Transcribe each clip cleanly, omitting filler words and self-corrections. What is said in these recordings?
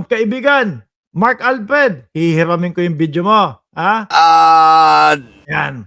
Kaibigan, Mark Alfred, hihiramin ko yung video mo. Ha? Yan.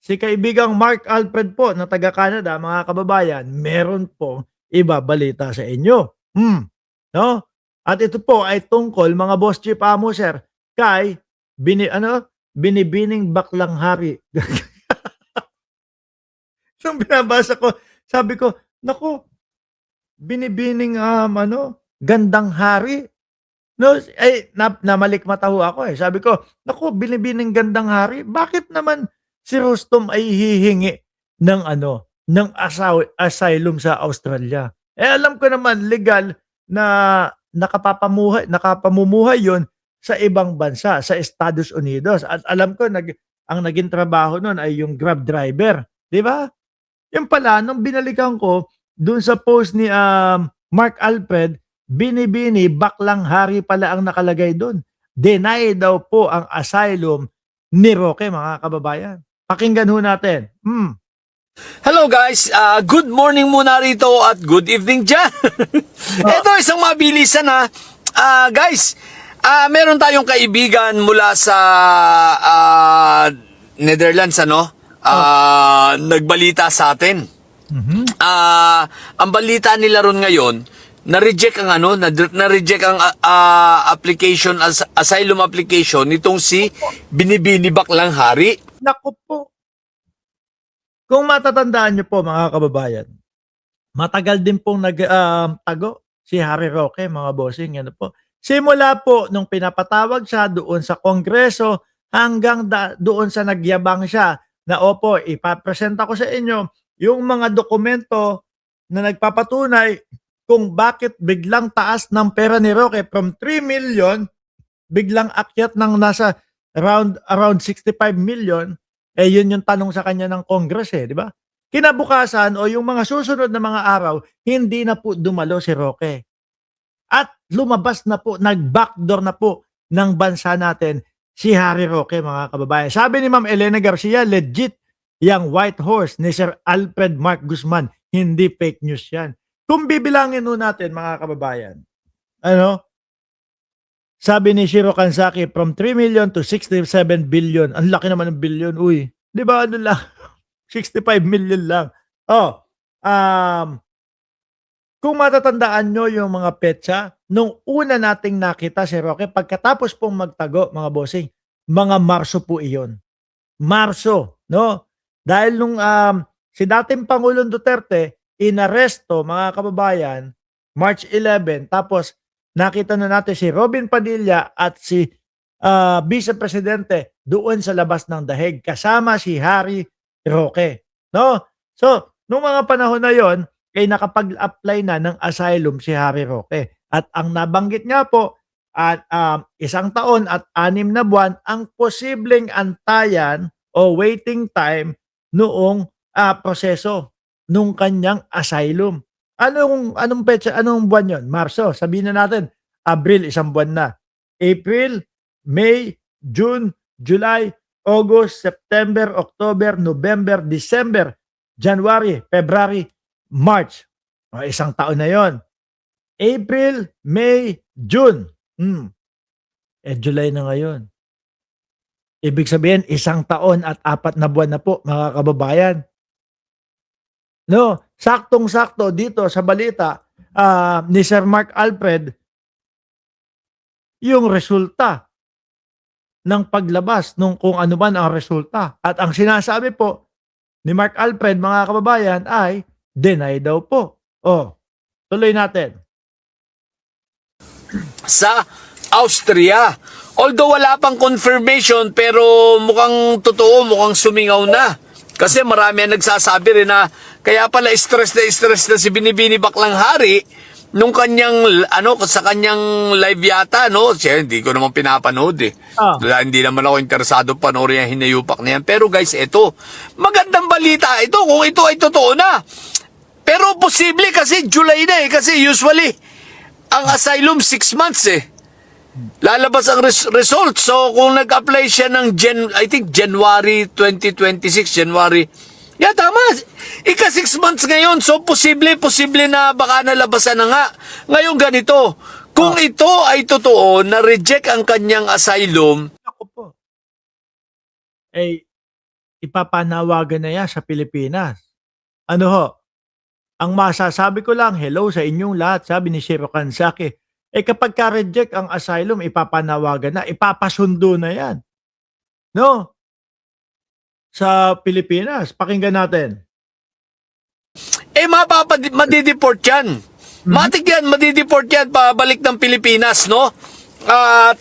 Si kaibigang Mark Alfred po na taga Canada, mga kababayan, meron pong ibabalita sa inyo. No? At ito po ay tungkol, mga boss chief amo sir, kay binibining baklang hari. Nung binabasa ko, sabi ko, naku, binibining gandang hari. No, ay namalikmata ho ako eh. Sabi ko, naku, binibining gandang hari. Bakit naman si Rustom ay hihingi ng ng asylum sa Australia? Eh alam ko naman legal na nakapamumuhay 'yon sa ibang bansa, sa Estados Unidos. At alam ko ang naging trabaho noon ay yung Grab driver, 'di ba? Yung pala nung binalikan ko dun sa post ni Mark Alfred, binibini baklang hari pala ang nakalagay doon. Deny daw po ang asylum ni Roque, mga kababayan. Pakinggan ho natin. Hello guys, good morning muna rito at good evening dyan. Ito isang mabilisan na. Guys, meron tayong kaibigan mula sa Netherlands, nagbalita sa atin. Ang balita nila ron ngayon, na-reject ang application, asylum application nitong si Binibini Baklang Hari. Naku po. Kung matatandaan niyo po, mga kababayan, matagal din pong tago si Harry Roque, mga bossing. Po. Simula po nung pinapatawag siya doon sa Kongreso hanggang doon sa nagyabang siya na opo, ipapresenta ko sa inyo yung mga dokumento na nagpapatunay kung bakit biglang taas ng pera ni Roque from 3 million, biglang akyat ng nasa around 65 million. Yun yung tanong sa kanya ng Congress di ba? Kinabukasan o yung mga susunod na mga araw, hindi na po dumalo si Roque. At lumabas na po, nag-backdoor na po ng bansa natin si Harry Roque, mga kababayan. Sabi ni Ma'am Elena Garcia, legit yang white horse ni Sir Alfred Mark Guzman. Hindi fake news yan. Kung bibilangin nun natin, mga kababayan, sabi ni Shiro Kansaki, from 3 million to 67 billion. Ang laki naman ng billion. Uy, di ba lang? 65 million lang. Kung matatandaan nyo yung mga petsa, nung una nating nakita si Roque, pagkatapos pong magtago, mga bossing, mga Marso po iyon. Marso, no? Dahil nung si dating Pangulong Duterte, inaresto, mga kababayan, March 11, tapos nakita na natin si Robin Padilla at si Vice Presidente doon sa labas ng dahig kasama si Harry Roque, no? So, nung mga panahon na yon, ay nakapag-apply na ng asylum si Harry Roque. At ang nabanggit nga po at 1 taon at 6 na buwan ang posibleng antayan o waiting time noong proseso nung kanyang asylum. Anong petsa, anong buwan yon? Marso. Sabihin na natin, Abril, 1 buwan na. April, May, June, July, August, September, October, November, December, January, February, March. 1 taon na yon. April, May, June. July na ngayon. Ibig sabihin, 1 taon at 4 na buwan na po, mga kababayan. No, saktong-sakto dito sa balita ni Sir Mark Alfred yung resulta ng paglabas nung kung ano man ang resulta. At ang sinasabi po ni Mark Alfred, mga kababayan, ay deny daw po. Tuloy natin. Sa Austria. Although wala pang confirmation, pero mukhang totoo, mukhang sumingaw na. Kasi marami ang nagsasabi rin na kaya pala stress na si Binibini Baklang Hari nung kanyang sa kanyang live yata, no? Siya, hindi ko naman pinapanood Hindi naman ako interesado panoorin yung hinayupak na yan. Pero guys, ito magandang balita ito kung ito ay totoo na. Pero posible kasi July na kasi usually ang asylum 6 months lalabas ang result. So kung nag-apply siya ng January 2026, yeah, tama. Ika 6 months ngayon. So, posible na baka nalabasan na nga. Ngayon ganito, Kung ito ay totoo, na-reject ang kanyang asylum, Ako po. Eh, ipapanawagan na yan sa Pilipinas. Ano ho? Ang masasabi ko lang, hello sa inyong lahat, sabi ni Shiro Kansaki. Eh kapag ka-reject ang asylum, ipapanawagan na, ipapasundo na yan. No? Sa Pilipinas, pakinggan natin. madideport yan. Matik yan, madideport yan, pabalik ng Pilipinas, no? At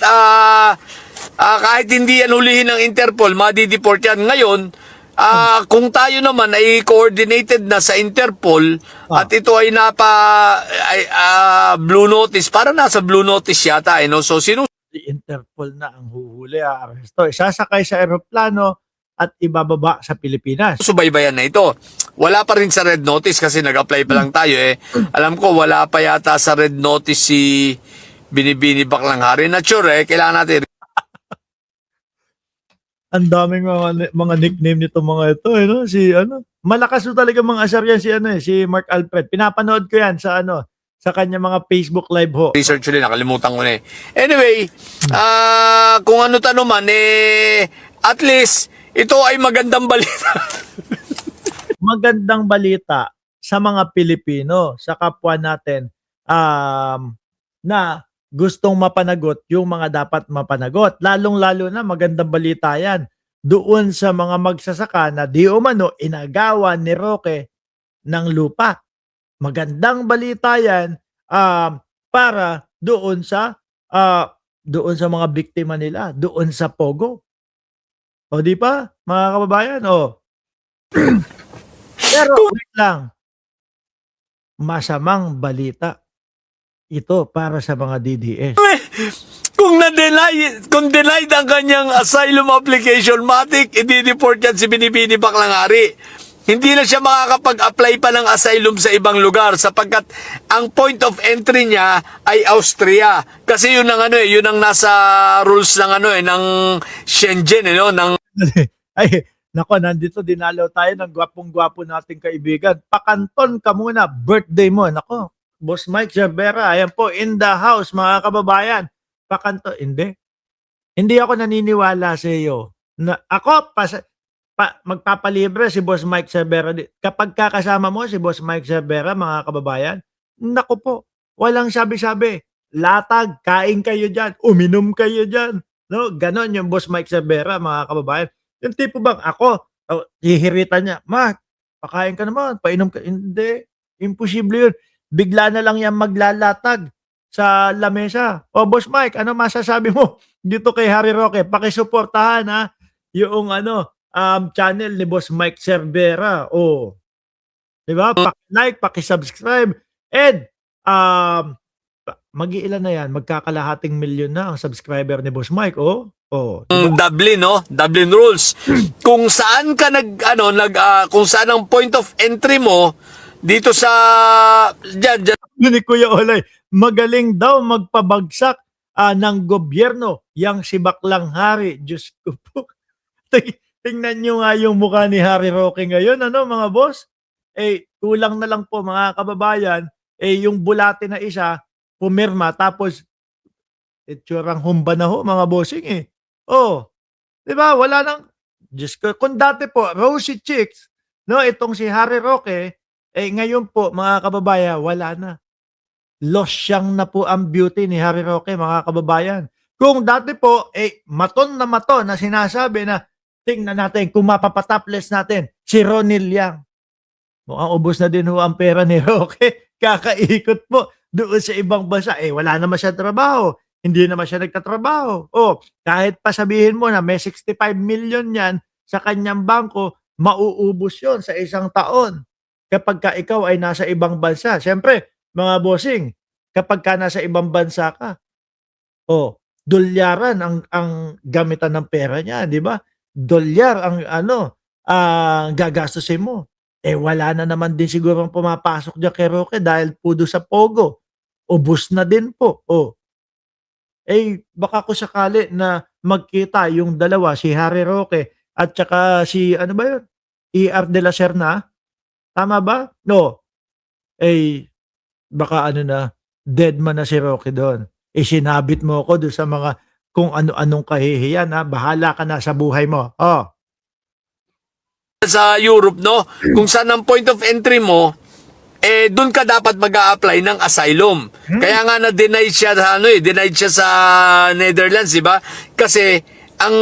kahit hindi yan hulihin ng Interpol, madideport yan. Ngayon, kung tayo naman ay coordinated na sa Interpol at ito ay blue notice, para nasa blue notice yata, no? So, Si Interpol na ang huhuli, aresto. Isasakay sa eroplano at ibababa sa Pilipinas. subaybayan na ito. Wala pa rin sa red notice kasi nag-apply pa lang tayo eh. Alam ko wala pa yata sa red notice si Binibini Baklanghari. Not sure eh, kailangan natin Ang daming mga nickname nito mga ito, eh, no? Si malakas na talaga mga asar yan si Mark Alfred. Pinapanood ko yan sa sa kanya mga Facebook live ho. research ulit, nakalimutan ko na eh. Anyway, kung ano tanong man at least ito ay magandang balita. Magandang balita sa mga Pilipino, sa kapwa natin na gustong mapanagot yung mga dapat mapanagot. Lalong-lalo na magandang balita yan doon sa mga magsasaka na di umano inagawan ni Roque ng lupa. Magandang balita yan para doon sa mga biktima nila, doon sa Pogo. O di pa, mga kababayan? O. Pero wait lang. Masamang balita ito para sa mga DDS. Kung denied ang kanyang asylum application, matik, i-deport yan si Binibini Baklanghari. Hindi na siya makakapag-apply pa ng asylum sa ibang lugar sapagkat ang point of entry niya ay Austria. Kasi yun ang yun ang nasa rules ng ng Schengen, ng Ay, nako, nandito dinalaw tayo ng gwapong-gwapo nating kaibigan. Pakanton ka muna, birthday mo. Nako, Boss Mike Cervera, ayan po, in the house, mga kababayan. Pakanton, hindi. Hindi ako naniniwala sa iyo. Na, ako, magpapalibre si Boss Mike Cervera. Kapag kakasama mo si Boss Mike Cervera, mga kababayan, nako po, walang sabi-sabi. Latag, kain kayo dyan, uminom kayo dyan. No, ganon yung Boss Mike Cervera, mga kababayan. Yung tipo bang ako, hihiritan niya, Mark, pakain ka naman, painom ka. Hindi, imposible yun. Bigla na lang yan maglalatag sa lamesa. O Boss Mike, ano masasabi mo dito kay Harry Roque? Pakisuportahan yung channel ni Boss Mike Cervera. O, di ba? Paki-like, paki-subscribe. And, mag-iilan na yan, magkakalahating milyon na ang subscriber ni Boss Mike. Dublin, no? Dublin rules. Kung saan ka kung saan ang point of entry mo dito sa dyan. Ni Kuya Olay, magaling daw magpabagsak ng gobyerno yang si Baklanghari. Diyos ko po. Tingnan nyo nga yung mukha ni Harry Roque ngayon, mga boss? Kulang na lang po mga kababayan, yung bulate na isa, pumirma, tapos itsurang humba na ho, mga bossing di ba? Wala nang, Diyos ko, kung dati po, rosy cheeks, no, itong si Harry Roque, ngayon po, mga kababayan, wala na. Lost siyang na po ang beauty ni Harry Roque, mga kababayan. Kung dati po, maton na sinasabi na, tingnan natin, kung mapapatopless natin, si Ronil Yang. Mukhang ubos na din ho ang pera ni Roque. Kakaikot po doon sa ibang bansa. Wala naman siya trabaho. Hindi naman siya nagtatrabaho. Kahit pa sabihin mo na may 65 million yan sa kanyang bangko, mauubos yon sa isang taon. Kapag ka ikaw ay nasa ibang bansa. Siyempre, mga bossing, kapag ka nasa ibang bansa ka, dolyaran ang gamitan ng pera niya, di ba? Dolyar ang gagastusin mo. Wala na naman din siguro ang pumapasok dyan kay Roque dahil pudo sa Pogo. Ubus na din po. Baka ko sakali na magkita yung dalawa, si Harry Roque at saka si, ER de la Serna. Tama ba? No. Baka dead man na si Roque doon. Isinabit mo ko doon sa mga kung ano-anong kahihiyan, ha? Bahala ka na sa buhay mo. Oh, sa Europe, no? Kung saan ang point of entry mo, doon ka dapat mag-a-apply ng asylum. Kaya nga na-denied siya sa denied siya sa Netherlands, di ba? Kasi ang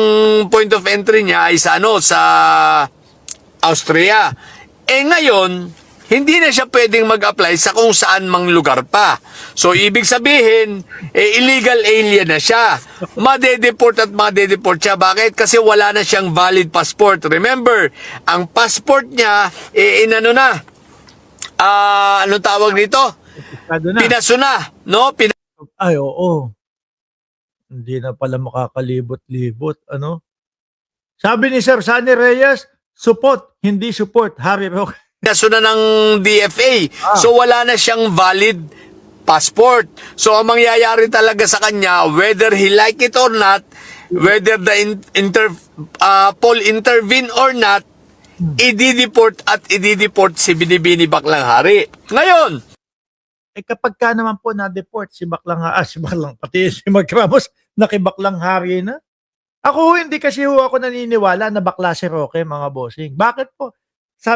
point of entry niya ay sa sa Austria. Ngayon, hindi na siya pwedeng mag-apply sa kung saan mang lugar pa. So, ibig sabihin, illegal alien na siya. Madedeport at madedeport siya. Bakit? Kasi wala na siyang valid passport. Remember, ang passport niya, anong tawag dito? Ado na. Pinaso na, no? Ay, oo. Hindi na pala makakalibot-libot, ano? Sabi ni Sir Sunny Reyes, support, hindi support, Harry Roque. Pinaso na ng DFA. So, wala na siyang valid passport. So, ang mangyayari talaga sa kanya, whether he like it or not, whether the Paul intervene or not, i-deport at i-deport si Binibini Baklang Hari. Ngayon, Kapag ka naman po na-deport si pati si Mark Ramos, nakibaklang hari na. Ako, hindi kasi ako naniniwala na bakla si Roque, mga bossing. Bakit po?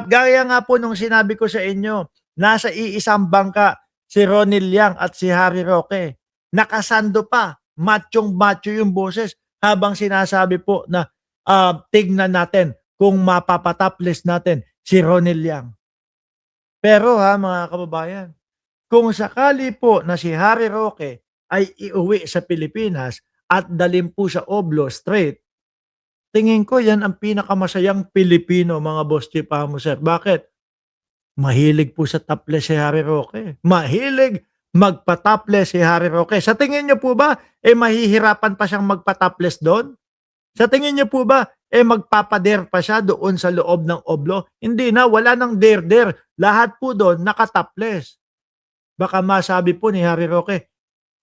Gaya nga po nung sinabi ko sa inyo, nasa iisang bangka si Ronnie Liang at si Harry Roque. Nakasando pa, machong-macho yung boses habang sinasabi po na tignan natin kung mapapataples natin si Ronnie Liang. Pero mga kababayan, kung sakali po na si Harry Roque ay iuwi sa Pilipinas at dalhin po sa Oblo Strait, tingin ko yan ang pinakamasayang Pilipino, mga boss chief sir. Bakit? Mahilig po sa topless si Harry Roque. Mahilig magpa-topless si Harry Roque. Sa tingin niyo po ba, mahihirapan pa siyang magpa-topless doon? Sa tingin niyo po ba, magpapader pa siya doon sa loob ng Oblo? Hindi na, wala nang der-der. Lahat po doon nakatopless. Baka masabi po ni Harry Roque,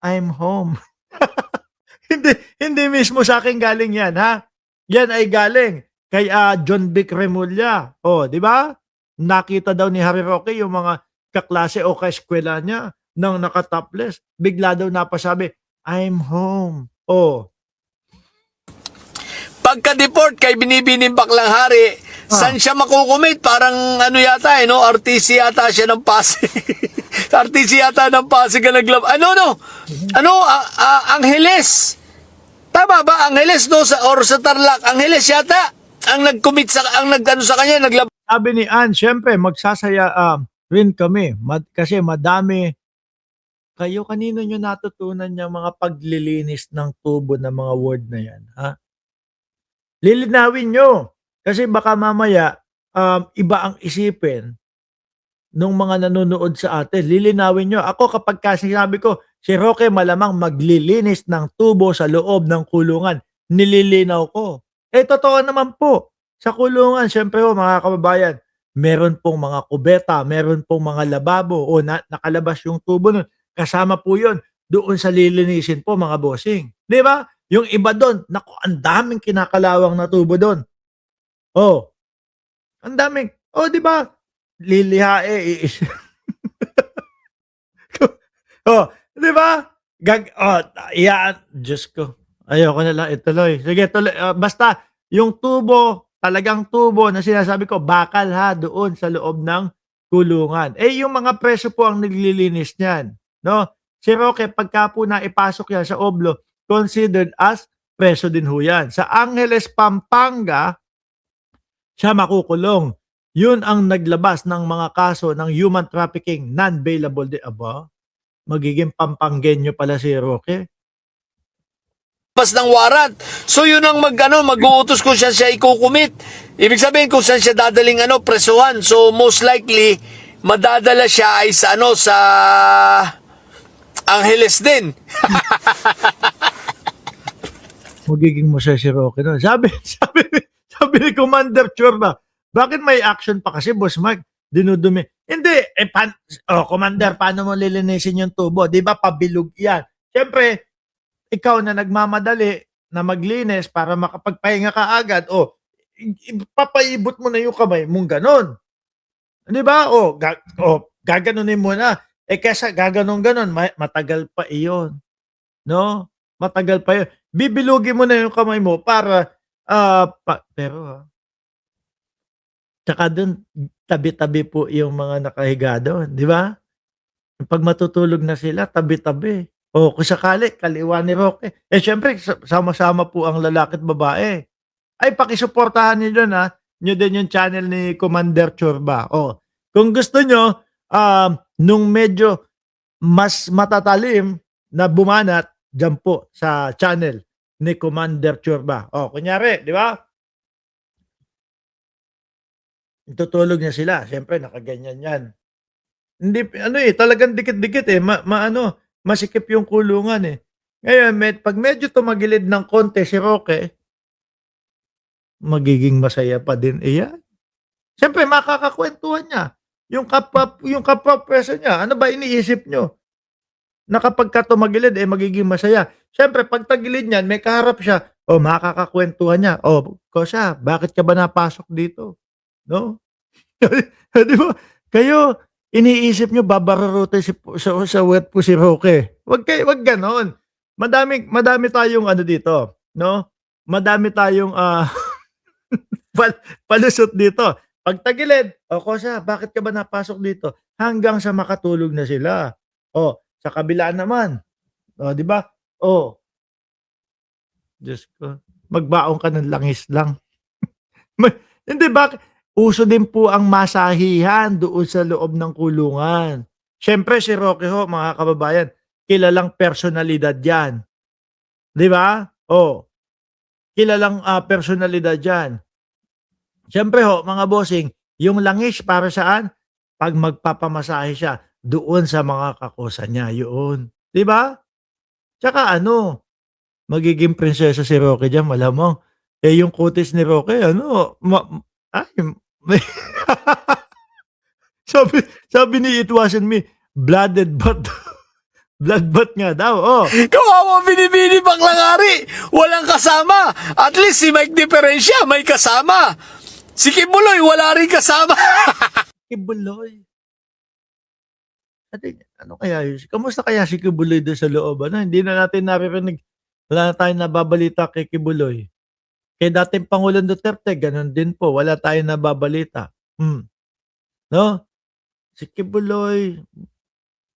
I'm home. hindi mismo sa akin galing yan, ha? Yan ay galing kay John Vic Remulla. Oh, di ba? Nakita daw ni Harry Roque yung mga kaklase o kaeskwela niya nang nakatopless. Bigla daw napasabi, I'm home. Oh, pagka-deport kay Binibining Baklang Hari, saan siya makukumit? Parang yata, RTC yata siya ng Pasig. RTC yata ng Pasig ka naglab. Angeles. Tama ba? Angeles, no? Or sa Tarlac. Angeles yata ang nag-commit sa kanya, naglab. sabi ni Ann, syempre, magsasaya rin kami. Kasi madami. Kayo, kanino nyo natutunan yung mga paglilinis ng tubo ng mga word na yan? Ha? Lilinawin nyo. Kasi baka mamaya, iba ang isipin nung mga nanonood sa atin. Lilinawin nyo. Ako kapag kasi sinabi ko, si Roque malamang maglilinis ng tubo sa loob ng kulungan. Nililinaw ko. Totoo naman po. Sa kulungan, syempre mga kababayan, meron pong mga kubeta, meron pong mga lababo, o nakalabas yung tubo nun. Kasama po yun doon sa lilinisin po, mga bossing. Di ba? Yung iba doon, naku, ang daming kinakalawang na tubo doon. Oh, ang daming. Oh, di ba? Lilihae. Oh, di ba? Diyos ko. Ayoko na lang ituloy. Sige, tuloy. Basta, yung tubo, talagang tubo na sinasabi ko, bakal ha, doon sa loob ng kulungan. Yung mga preso po ang naglilinis niyan. No? Si Roque, pagka po na ipasok yan sa Oblo, considered as preso din ho yan. Sa Angeles, Pampanga, siya makukulong. Yun ang naglabas ng mga kaso ng human trafficking, non-bailable. Magiging Pampanggenyo pala si Roque. Pas ng warrant. So yun ang mag-uutos kung saan siya ikukumit. Ibig sabihin kung saan siya dadaling presuhan. So most likely madadala siya ay sa sa Angeles din. Magiging masaya si Roque no. Sabi ni Commander Chorba, bakit may action pa kasi, Boss Mike? Dinudumi. Hindi, Commander, paano mo lilinisin yung tubo? Di ba pabilog yan? Siyempre, ikaw na nagmamadali na maglinis para makapagpahinga ka agad, papaibot mo na yung kamay mong ganon. Di ba? Gaganunin mo na. Eh, kaysa gaganon-ganon matagal pa iyon, 'no? Matagal pa yun. Bibilugin mo na yung kamay mo para, pero, tsaka dun tabi-tabi po yung mga nakahiga dun, 'di ba? 'Pag matutulog na sila tabi-tabi. O kung sakali kaliwa ni Roque, eh, siyempre sama-sama po ang lalaki at babae. Ay pakisuportahan niyo din yung channel ni Commander Chorba. Kung gusto niyo, nung medyo mas matatalim na bumanat, diyan po sa channel ni Commander Chorba. Kunyari, 'di ba? Tutulog na sila, siyempre nakaganyan 'yan. Hindi ano, talagang dikit-dikit, maano, masikip yung kulungan, eh. Ngayon 'pag medyo tumagilid ng konti si Roque, magiging masaya pa din iyan. Siyempre makakakwentuhan niya, yung kapwa preso niya, ano ba iniisip niyo na kapagka tumagilid, magiging masaya. Siyempre 'pag tagilid niyan may kaharap siya, makakakwentuhan niya, "Kosa, bakit ka ba napasok dito?" 'No? 'Di ba? Kayo iniisip niyo babararutin sa wet po si Roque. Wag gano'n. Madami tayong ano dito, 'no? Madami tayong, palusot dito. 'Pag tagilid, "Kosa, bakit ka ba napasok dito?" Hanggang sa makatulog na sila. Sa kabila naman, 'di ba? Oh, Diyos ko, magbaon ka ng langis lang. Ma Hindi, uso din po ang masahihan doon sa loob ng kulungan. Siyempre si Roque ho, mga kababayan, kilalang personalidad 'yan, 'di ba? Kilalang, personalidad 'yan. Siyempre ho, mga bossing, yung langis para saan? 'Pag magpapamasahe siya doon sa mga kakusa niya, yoon, 'di ba? Tsaka ano, magiging prinsesa si Roque diyan malamang. Yung kutis ni Roque ano, ay may sabi sabi ni It Wasn't Me, blooded bath blood bath nga daw, Kawawa binibini Baklangari. Walang kasama. At least si Mike Diferensya may kasama. Si Kibuloy wala rin kasama. Kibuloy. Ano kaya yun? Kamusta kaya si Kibuloy dun sa loob? Ano, hindi na natin naririnig. Wala na tayong nababalita kay Kibuloy. Kay dating Pangulong Duterte, ganun din po. Wala tayong nababalita. 'No? Si Kibuloy,